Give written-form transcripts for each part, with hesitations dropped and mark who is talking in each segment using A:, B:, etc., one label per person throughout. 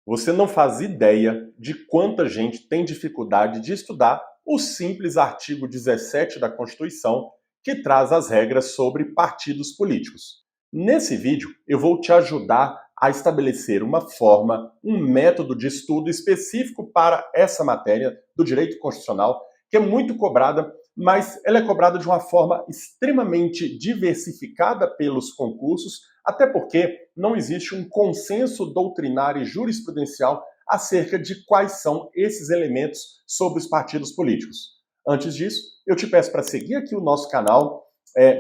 A: Você não faz ideia de quanta gente tem dificuldade de estudar o simples artigo 17 da Constituição, que traz as regras sobre partidos políticos. Nesse vídeo, eu vou te ajudar a estabelecer uma forma, um método de estudo específico para essa matéria do direito constitucional, que é muito cobrada, mas ela é cobrada de uma forma extremamente diversificada pelos concursos, até porque não existe um consenso doutrinário e jurisprudencial acerca de quais são esses elementos sobre os partidos políticos. Antes disso, eu te peço para seguir aqui o nosso canal.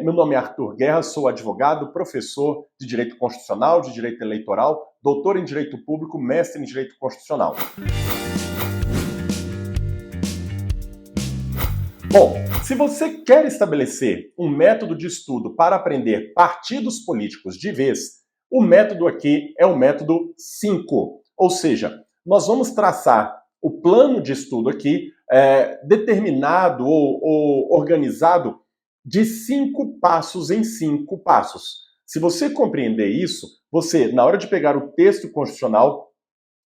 A: Meu nome é Arthur Guerra, sou advogado, professor de Direito Constitucional, de Direito Eleitoral, doutor em Direito Público, mestre em Direito Constitucional. Bom, se você quer estabelecer um método de estudo para aprender partidos políticos de vez, o método aqui é o método 5. Ou seja, nós vamos traçar o plano de estudo aqui determinado ou organizado de 5 passos em 5 passos. Se você compreender isso, você, na hora de pegar o texto constitucional,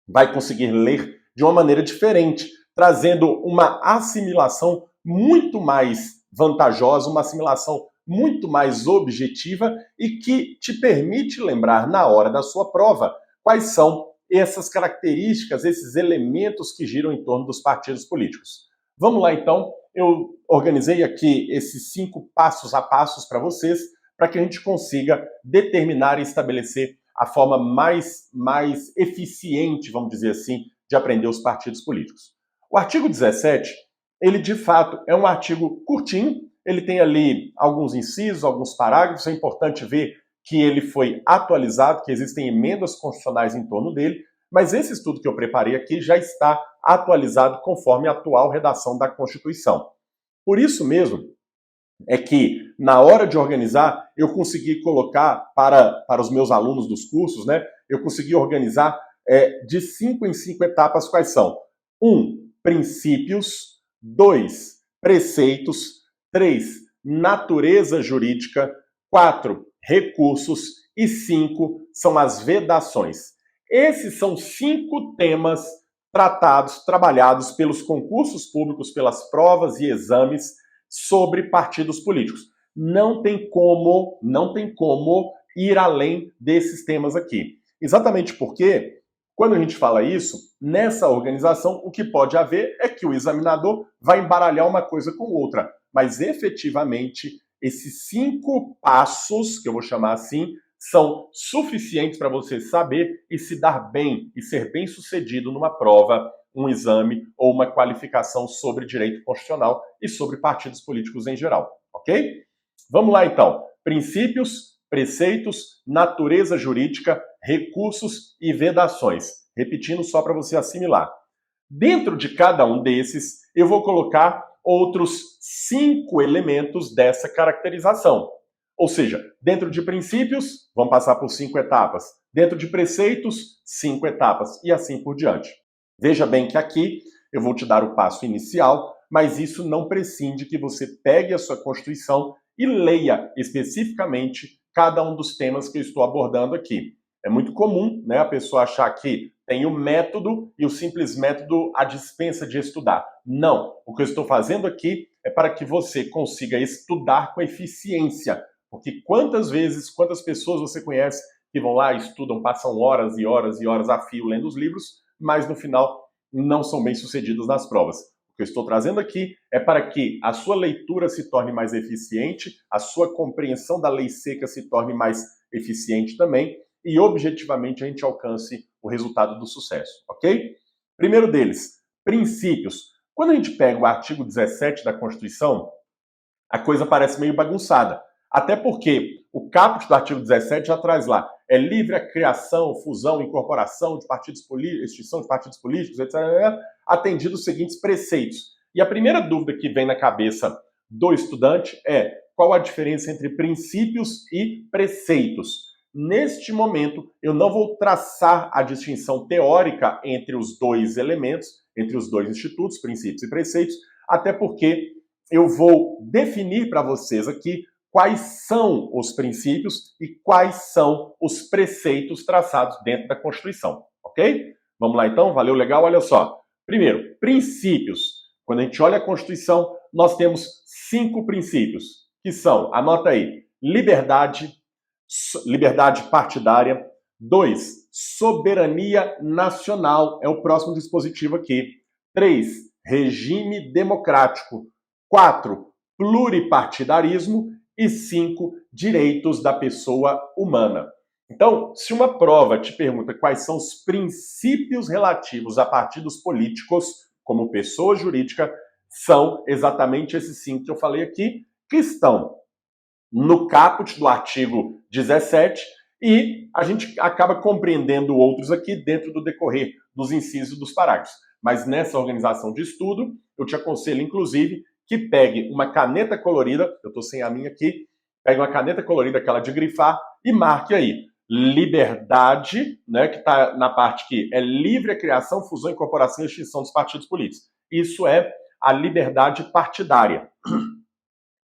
A: vai conseguir ler de uma maneira diferente, trazendo uma assimilação muito mais vantajosa, uma assimilação muito mais objetiva e que te permite lembrar na hora da sua prova quais são essas características, esses elementos que giram em torno dos partidos políticos. Vamos lá então, eu organizei aqui esses 5 passos a passos para vocês, para que a gente consiga determinar e estabelecer a forma mais eficiente, vamos dizer assim, de aprender os partidos políticos. O artigo 17, ele de fato é um artigo curtinho, ele tem ali alguns incisos, alguns parágrafos, é importante ver que ele foi atualizado, que existem emendas constitucionais em torno dele, mas esse estudo que eu preparei aqui já está atualizado conforme a atual redação da Constituição. Por isso mesmo é que, na hora de organizar, eu consegui colocar para os meus alunos dos cursos, eu consegui organizar de 5 em 5 etapas quais são. 1, princípios. 2, preceitos. 3, natureza jurídica. 4, recursos. E 5 são as vedações. Esses são 5 temas tratados, trabalhados pelos concursos públicos, pelas provas e exames sobre partidos políticos. Não tem como ir além desses temas aqui. Exatamente porque, quando a gente fala isso, nessa organização, o que pode haver é que o examinador vai embaralhar uma coisa com outra. Mas, efetivamente, esses 5 passos, que eu vou chamar assim, são suficientes para você saber e se dar bem e ser bem sucedido numa prova, um exame ou uma qualificação sobre direito constitucional e sobre partidos políticos em geral, ok? Vamos lá então. Princípios, preceitos, natureza jurídica, recursos e vedações. Repetindo só para você assimilar. Dentro de cada um desses, eu vou colocar outros 5 elementos dessa caracterização. Ou seja, dentro de princípios, vamos passar por 5 etapas. Dentro de preceitos, 5 etapas e assim por diante. Veja bem que aqui eu vou te dar o passo inicial, mas isso não prescinde que você pegue a sua Constituição e leia especificamente cada um dos temas que eu estou abordando aqui. É muito comum, a pessoa achar que tem o método e o simples método a dispensa de estudar. Não. O que eu estou fazendo aqui é para que você consiga estudar com eficiência. Porque quantas pessoas você conhece que vão lá, estudam, passam horas e horas e horas a fio lendo os livros, mas no final não são bem-sucedidos nas provas. O que eu estou trazendo aqui é para que a sua leitura se torne mais eficiente, a sua compreensão da lei seca se torne mais eficiente também e, objetivamente, a gente alcance o resultado do sucesso, ok? Primeiro deles, princípios. Quando a gente pega o artigo 17 da Constituição, a coisa parece meio bagunçada. Até porque o caput do artigo 17 já traz lá, é livre a criação, fusão, incorporação de partidos políticos, extinção de partidos políticos, etc., atendido os seguintes preceitos. E a primeira dúvida que vem na cabeça do estudante é qual a diferença entre princípios e preceitos. Neste momento, eu não vou traçar a distinção teórica entre os dois elementos, entre os dois institutos, princípios e preceitos, até porque eu vou definir para vocês aqui quais são os princípios e quais são os preceitos traçados dentro da Constituição, ok? Vamos lá então? Valeu, legal? Olha só. Primeiro, princípios. Quando a gente olha a Constituição, nós temos 5 princípios, que são, anota aí, liberdade partidária. 2, soberania nacional, é o próximo dispositivo aqui. 3, regime democrático. 4, pluripartidarismo. E 5, direitos da pessoa humana. Então, se uma prova te pergunta quais são os princípios relativos a partidos políticos como pessoa jurídica, são exatamente esses 5 que eu falei aqui, que estão no caput do artigo 17, e a gente acaba compreendendo outros aqui dentro do decorrer dos incisos dos parágrafos. Mas nessa organização de estudo, eu te aconselho, inclusive, que pegue uma caneta colorida, eu estou sem a minha aqui, pegue uma caneta colorida, aquela de grifar, e marque aí, liberdade, né, que está na parte que é livre a criação, fusão, incorporação e extinção dos partidos políticos. Isso é a liberdade partidária,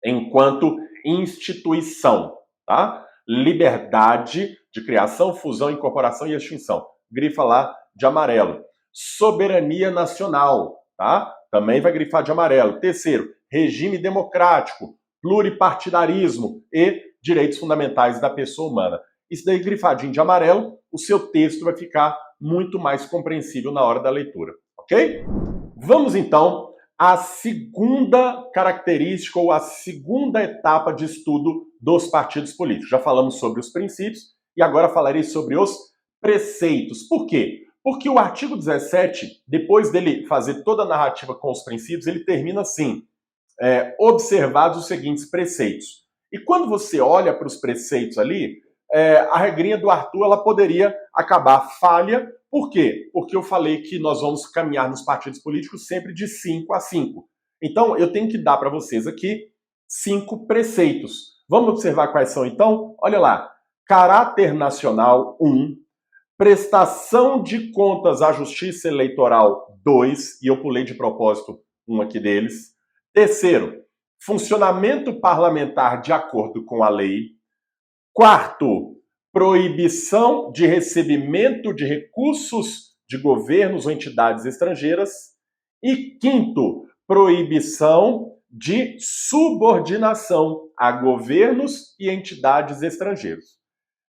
A: enquanto instituição, tá? Liberdade de criação, fusão, incorporação e extinção. Grifa lá de amarelo. Soberania nacional, tá? Também vai grifar de amarelo. Terceiro, regime democrático, pluripartidarismo e direitos fundamentais da pessoa humana. Isso daí grifadinho de amarelo, o seu texto vai ficar muito mais compreensível na hora da leitura, ok? Vamos então à segunda característica ou à segunda etapa de estudo dos partidos políticos. Já falamos sobre os princípios e agora falarei sobre os preceitos. Por quê? Porque o artigo 17, depois dele fazer toda a narrativa com os princípios, ele termina assim, observados os seguintes preceitos. E quando você olha para os preceitos ali, a regrinha do Arthur ela poderia acabar falha. Por quê? Porque eu falei que nós vamos caminhar nos partidos políticos sempre de 5 a 5. Então, eu tenho que dar para vocês aqui 5 preceitos. Vamos observar quais são, então? Olha lá. Caráter nacional, 1. Prestação de contas à Justiça Eleitoral, 2. E eu pulei de propósito um aqui deles. Terceiro, funcionamento parlamentar de acordo com a lei. Quarto, proibição de recebimento de recursos de governos ou entidades estrangeiras. E quinto, proibição de subordinação a governos e entidades estrangeiros.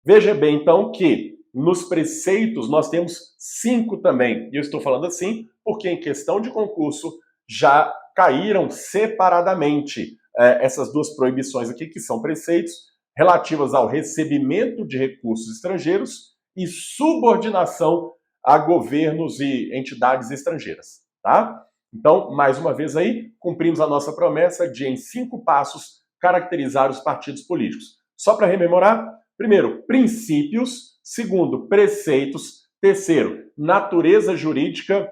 A: Veja bem, então, que nos preceitos nós temos 5 também. E eu estou falando assim porque em questão de concurso já caíram separadamente essas 2 proibições aqui, que são preceitos, relativas ao recebimento de recursos estrangeiros e subordinação a governos e entidades estrangeiras, tá? Então, mais uma vez aí, cumprimos a nossa promessa de, em 5 passos, caracterizar os partidos políticos. Só para rememorar, primeiro, princípios. Segundo, preceitos. Terceiro, natureza jurídica.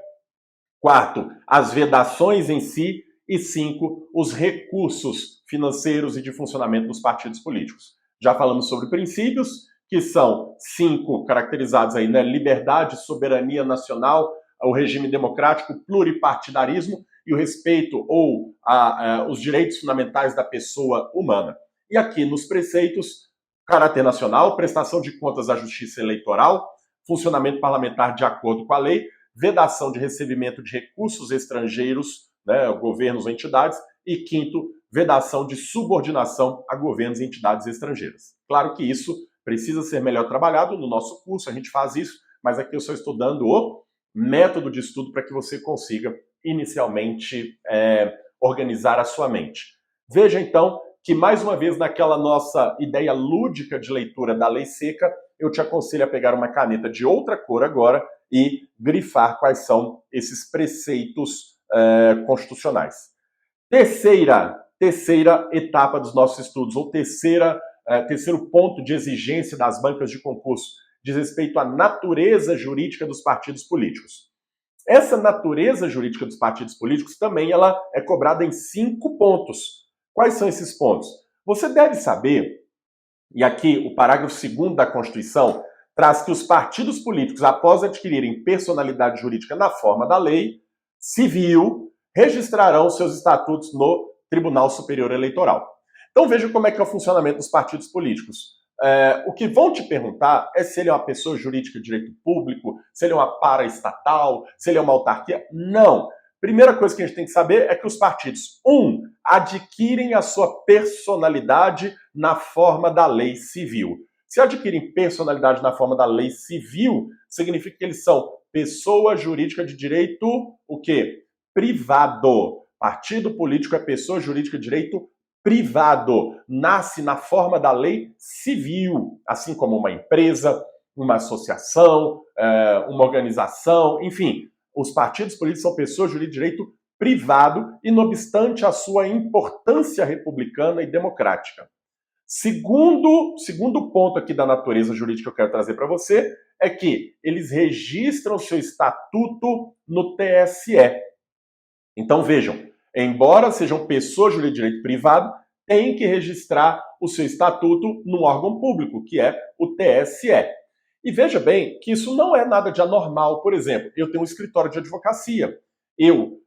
A: Quarto, as vedações em si. E 5, os recursos financeiros e de funcionamento dos partidos políticos. Já falamos sobre princípios, que são 5 caracterizados aí, né? Liberdade, soberania nacional, o regime democrático, pluripartidarismo e o respeito ou os direitos fundamentais da pessoa humana. E aqui nos preceitos, caráter nacional, prestação de contas à Justiça Eleitoral, funcionamento parlamentar de acordo com a lei, vedação de recebimento de recursos estrangeiros, né, governos ou entidades, e quinto, vedação de subordinação a governos e entidades estrangeiras. Claro que isso precisa ser melhor trabalhado no nosso curso, a gente faz isso, mas aqui eu só estou dando o método de estudo para que você consiga inicialmente organizar a sua mente. Veja então que mais uma vez naquela nossa ideia lúdica de leitura da lei seca, eu te aconselho a pegar uma caneta de outra cor agora e grifar quais são esses preceitos constitucionais. Terceira etapa dos nossos estudos, ou terceiro ponto de exigência das bancas de concurso, diz respeito à natureza jurídica dos partidos políticos. Essa natureza jurídica dos partidos políticos também ela é cobrada em 5 pontos. Quais são esses pontos? Você deve saber, e aqui o parágrafo 2º da Constituição traz que os partidos políticos, após adquirirem personalidade jurídica na forma da lei civil, registrarão seus estatutos no Tribunal Superior Eleitoral. Então veja como é que é o funcionamento dos partidos políticos. O que vão te perguntar é se ele é uma pessoa jurídica de direito público, se ele é uma paraestatal, se ele é uma autarquia. Não. Primeira coisa que a gente tem que saber é que os partidos, adquirem a sua personalidade na forma da lei civil. Se adquirem personalidade na forma da lei civil, significa que eles são pessoa jurídica de direito, o quê? Privado. Partido político é pessoa jurídica de direito privado. Nasce na forma da lei civil, assim como uma empresa, uma associação, uma organização, enfim. Os partidos políticos são pessoas jurídicas de direito privado e, não obstante a sua importância republicana e democrática. Segundo ponto aqui da natureza jurídica que eu quero trazer para você é que eles registram seu estatuto no TSE. Então vejam, embora sejam pessoas jurídicas de direito privado, têm que registrar o seu estatuto num órgão público, que é o TSE. E veja bem que isso não é nada de anormal. Por exemplo, eu tenho um escritório de advocacia. Eu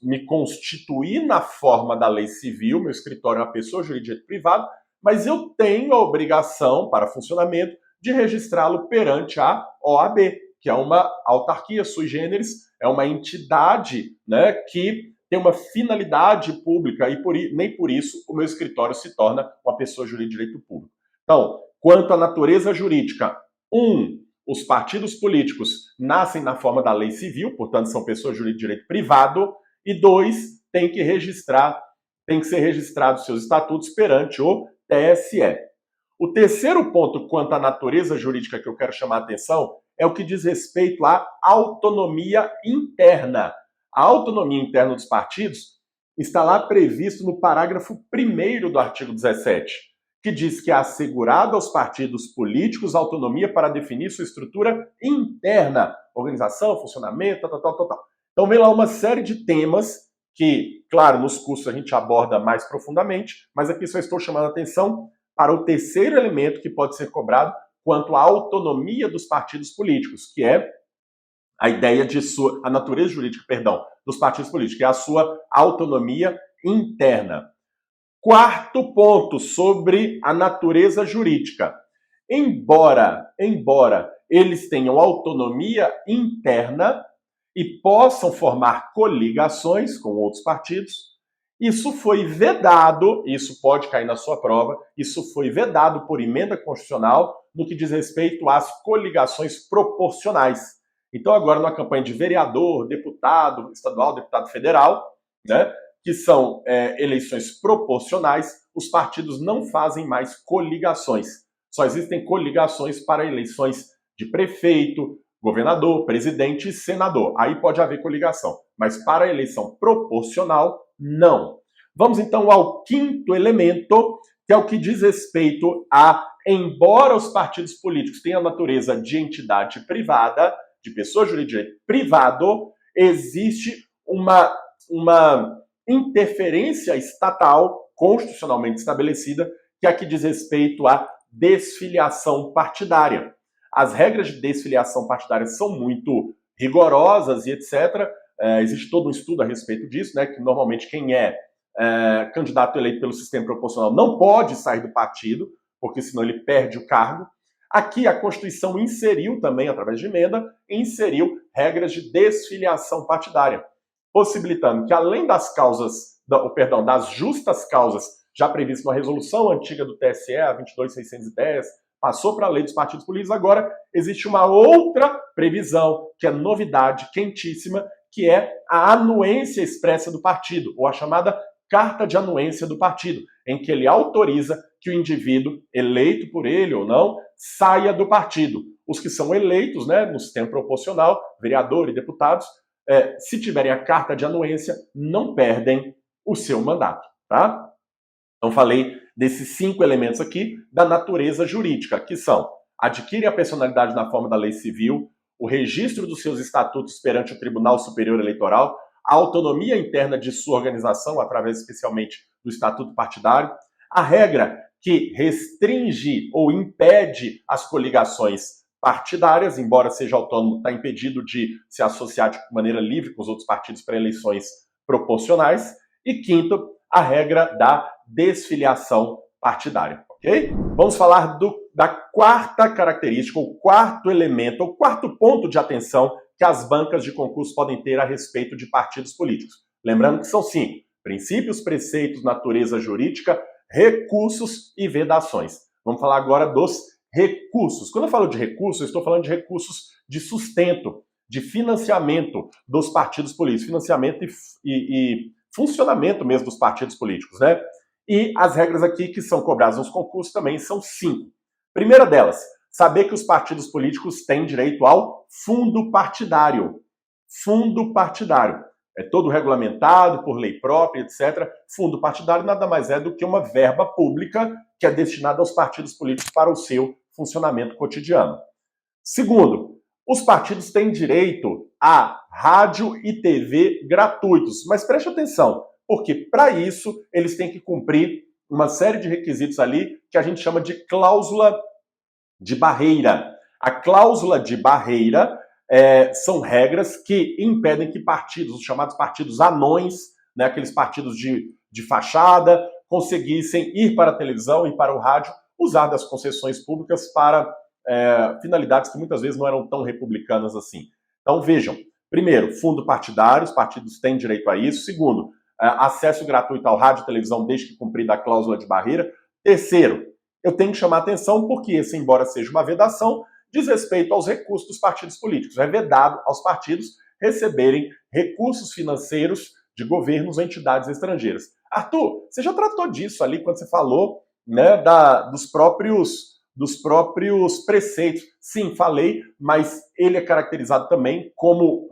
A: me constituí na forma da lei civil, meu escritório é uma pessoa jurídica de direito privado, mas eu tenho a obrigação, para funcionamento, de registrá-lo perante a OAB, que é uma autarquia sui generis, é uma entidade, né, que tem uma finalidade pública e nem por isso o meu escritório se torna uma pessoa jurídica de direito público. Então, quanto à natureza jurídica, os partidos políticos nascem na forma da lei civil, portanto são pessoas jurídicas de direito privado, e 2, tem que ser registrados seus estatutos perante o TSE. O terceiro ponto quanto à natureza jurídica que eu quero chamar a atenção é o que diz respeito à autonomia interna. A autonomia interna dos partidos está lá previsto no parágrafo 1º do artigo 17, que diz que é assegurada aos partidos políticos autonomia para definir sua estrutura interna, organização, funcionamento, tal. Então vem lá uma série de temas que, claro, nos cursos a gente aborda mais profundamente, mas aqui só estou chamando a atenção para o terceiro elemento que pode ser cobrado quanto à autonomia dos partidos políticos, que é a ideia de a natureza jurídica, dos partidos políticos, que é a sua autonomia interna. Quarto ponto sobre a natureza jurídica. Embora eles tenham autonomia interna e possam formar coligações com outros partidos, isso foi vedado, isso pode cair na sua prova, isso foi vedado por emenda constitucional no que diz respeito às coligações proporcionais. Então agora na campanha de vereador, deputado estadual, deputado federal, né, que são eleições proporcionais, os partidos não fazem mais coligações. Só existem coligações para eleições de prefeito, governador, presidente e senador. Aí pode haver coligação. Mas para a eleição proporcional, não. Vamos então ao quinto elemento, que é o que diz respeito a, embora os partidos políticos tenham a natureza de entidade privada, de pessoa jurídica de direito privado, existe uma interferência estatal constitucionalmente estabelecida, que é a que diz respeito à desfiliação partidária. As regras de desfiliação partidária são muito rigorosas e etc. Existe todo um estudo a respeito disso, né, que normalmente quem é candidato eleito pelo sistema proporcional não pode sair do partido, porque senão ele perde o cargo. Aqui a Constituição inseriu também, através de emenda, regras de desfiliação partidária, possibilitando que, além das das justas causas já previstas na resolução antiga do TSE, a 22.610, passou para a lei dos partidos políticos, agora existe uma outra previsão, que é novidade, quentíssima, que é a anuência expressa do partido, ou a chamada carta de anuência do partido, em que ele autoriza que o indivíduo, eleito por ele ou não, saia do partido. Os que são eleitos, né, no sistema proporcional, vereador e deputados, se tiverem a carta de anuência, não perdem o seu mandato, tá? Então falei desses 5 elementos aqui da natureza jurídica, que são: adquire a personalidade na forma da lei civil, o registro dos seus estatutos perante o Tribunal Superior Eleitoral, a autonomia interna de sua organização, através especialmente do estatuto partidário, a regra que restringe ou impede as coligações partidárias, embora seja autônomo, está impedido de se associar de maneira livre com os outros partidos para eleições proporcionais, e quinto, a regra da desfiliação partidária, ok? Vamos falar da quarta característica, o quarto elemento, o quarto ponto de atenção que as bancas de concurso podem ter a respeito de partidos políticos. Lembrando que são 5: princípios, preceitos, natureza jurídica, recursos e vedações. Vamos falar agora dos recursos. Quando eu falo de recursos, eu estou falando de recursos de sustento, de financiamento dos partidos políticos, financiamento e funcionamento mesmo dos partidos políticos, né? E as regras aqui que são cobradas nos concursos também são 5. Primeira delas, saber que os partidos políticos têm direito ao fundo partidário. Fundo partidário. É todo regulamentado por lei própria, etc. Fundo partidário nada mais é do que uma verba pública que é destinada aos partidos políticos para o seu funcionamento cotidiano. Segundo, os partidos têm direito a rádio e TV gratuitos. Mas preste atenção, porque para isso eles têm que cumprir uma série de requisitos ali que a gente chama de cláusula de barreira. A cláusula de barreira são regras que impedem que partidos, os chamados partidos anões, né, aqueles partidos de fachada, conseguissem ir para a televisão e para o rádio, usar das concessões públicas para finalidades que muitas vezes não eram tão republicanas assim. Então vejam, primeiro, fundo partidário, os partidos têm direito a isso. Segundo, acesso gratuito ao rádio e televisão desde que cumprida a cláusula de barreira. Terceiro, eu tenho que chamar a atenção porque esse, embora seja uma vedação, diz respeito aos recursos dos partidos políticos. É vedado aos partidos receberem recursos financeiros de governos ou entidades estrangeiras. Arthur, você já tratou disso ali quando você falou, né, dos próprios preceitos. Sim, falei, mas ele é caracterizado também como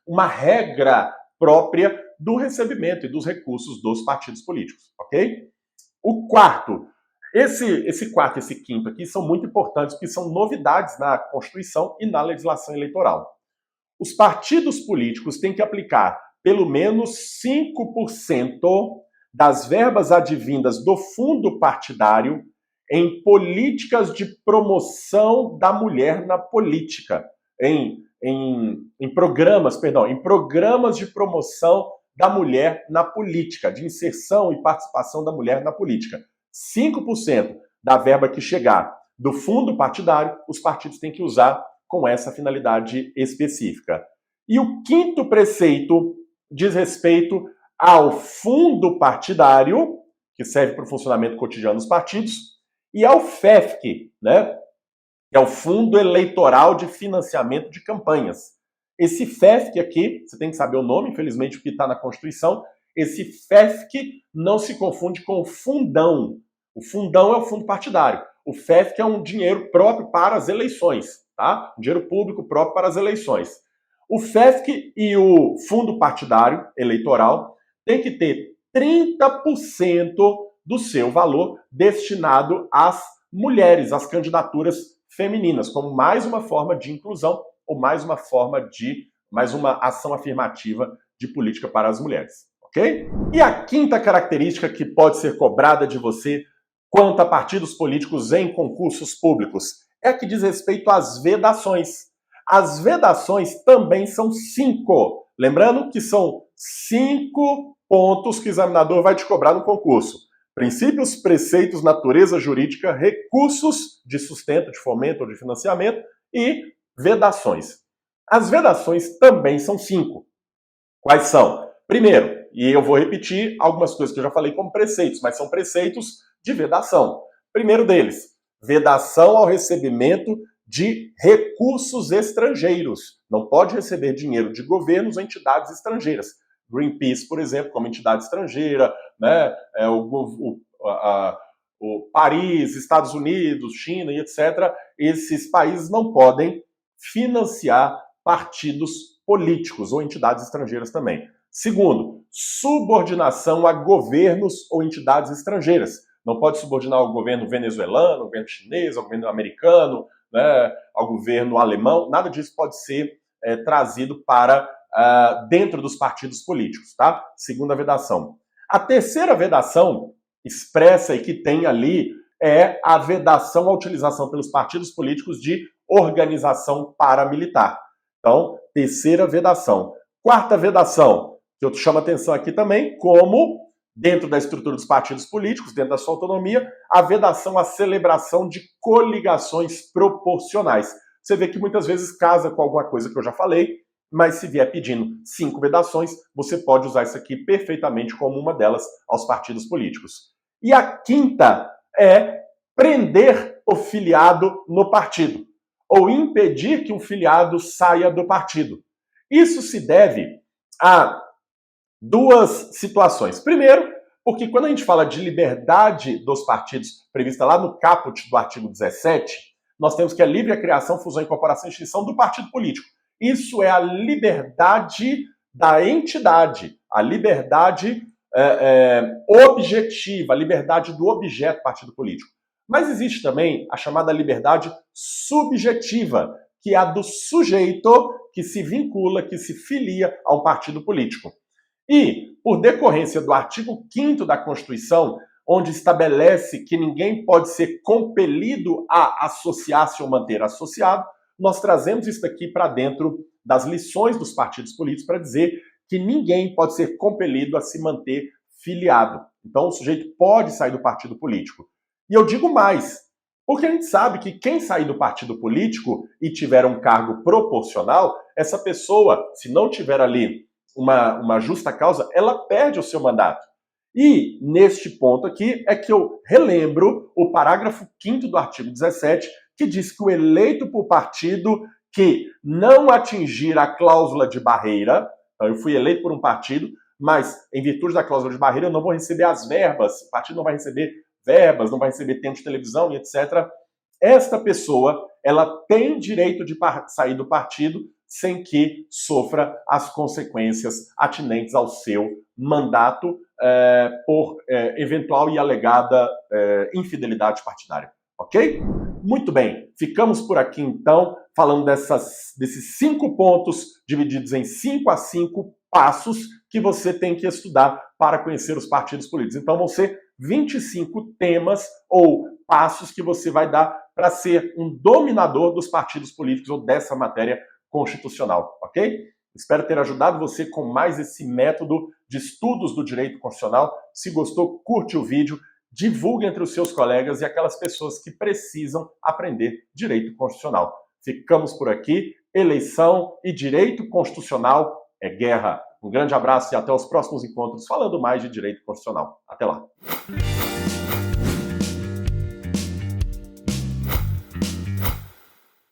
A: uma regra própria do recebimento e dos recursos dos partidos políticos, ok? O quarto, esse quarto e esse quinto aqui são muito importantes porque são novidades na Constituição e na legislação eleitoral. Os partidos políticos têm que aplicar pelo menos 5% das verbas advindas do fundo partidário em políticas de promoção da mulher na política, em programas de promoção da mulher na política, de inserção e participação da mulher na política. 5% da verba que chegar do fundo partidário, os partidos têm que usar com essa finalidade específica. E o quinto preceito diz respeito ao fundo partidário, que serve para o funcionamento cotidiano dos partidos, e ao FEFC, né? Que é o Fundo Eleitoral de Financiamento de Campanhas. Esse FEFC aqui, você tem que saber o nome, infelizmente, porque está na Constituição. Esse FEFC não se confunde com o fundão. O fundão é o fundo partidário. O FEFC é um dinheiro próprio para as eleições, tá? Um dinheiro público próprio para as eleições. O FEFC e o fundo partidário eleitoral tem que ter 30% do seu valor destinado às mulheres, às candidaturas femininas, como mais uma forma de inclusão ou mais uma ação afirmativa de política para as mulheres, ok? E a quinta característica que pode ser cobrada de você quanto a partidos políticos em concursos públicos é a que diz respeito às vedações. As vedações também são 5. Lembrando que são 5 pontos que o examinador vai te cobrar no concurso: princípios, preceitos, natureza jurídica, recursos de sustento, de fomento ou de financiamento e vedações. As vedações também são 5. Quais são? Primeiro, e eu vou repetir algumas coisas que eu já falei como preceitos, mas são preceitos de vedação. Primeiro deles, vedação ao recebimento de recursos estrangeiros. Não pode receber dinheiro de governos ou entidades estrangeiras. Greenpeace, por exemplo, como entidade estrangeira, né? O Paris, Estados Unidos, China e etc. Esses países não podem financiar partidos políticos ou entidades estrangeiras também. Segundo, subordinação a governos ou entidades estrangeiras. Não pode subordinar ao governo venezuelano, ao governo chinês, ao governo americano, né, ao governo alemão. Nada disso pode ser trazido para dentro dos partidos políticos, tá? Segunda vedação. A terceira vedação expressa e que tem ali é a vedação à utilização pelos partidos políticos de organização paramilitar. Então, terceira vedação. Quarta vedação, que eu te chamo a atenção aqui também, como dentro da estrutura dos partidos políticos, dentro da sua autonomia, a vedação à celebração de coligações proporcionais. Você vê que muitas vezes casa com alguma coisa que eu já falei, mas se vier pedindo 5 vedações, você pode usar isso aqui perfeitamente como uma delas aos partidos políticos. E a quinta é prender o filiado no partido, ou impedir que um filiado saia do partido. Isso se deve a duas situações. Primeiro, porque quando a gente fala de liberdade dos partidos, prevista lá no caput do artigo 17, nós temos que a livre criação, fusão, incorporação e extinção do partido político. Isso é a liberdade da entidade, a liberdade objetiva, a liberdade do objeto partido político. Mas existe também a chamada liberdade subjetiva, que é a do sujeito que se vincula, que se filia a um partido político. E, por decorrência do artigo 5º da Constituição, onde estabelece que ninguém pode ser compelido a associar-se ou manter associado, nós trazemos isso aqui para dentro das lições dos partidos políticos para dizer que ninguém pode ser compelido a se manter filiado. Então, o sujeito pode sair do partido político. E eu digo mais, porque a gente sabe que quem sair do partido político e tiver um cargo proporcional, essa pessoa, se não tiver ali uma justa causa, ela perde o seu mandato. E, neste ponto aqui, é que eu relembro o parágrafo 5º do artigo 17, que diz que o eleito por partido que não atingir a cláusula de barreira, então eu fui eleito por um partido, mas em virtude da cláusula de barreira eu não vou receber as verbas, o partido não vai receber verbas, não vai receber tempo de televisão e etc. Esta pessoa, ela tem direito de sair do partido sem que sofra as consequências atinentes ao seu mandato por eventual e alegada infidelidade partidária. Ok? Muito bem, ficamos por aqui então, falando desses 5 pontos divididos em 5 a 5 passos que você tem que estudar para conhecer os partidos políticos. Então vão ser 25 temas ou passos que você vai dar para ser um dominador dos partidos políticos ou dessa matéria constitucional, ok? Espero ter ajudado você com mais esse método de estudos do direito constitucional. Se gostou, curte o vídeo, divulgue entre os seus colegas e aquelas pessoas que precisam aprender direito constitucional. Ficamos por aqui. Eleição e direito constitucional é guerra. Um grande abraço e até os próximos encontros falando mais de direito constitucional. Até lá.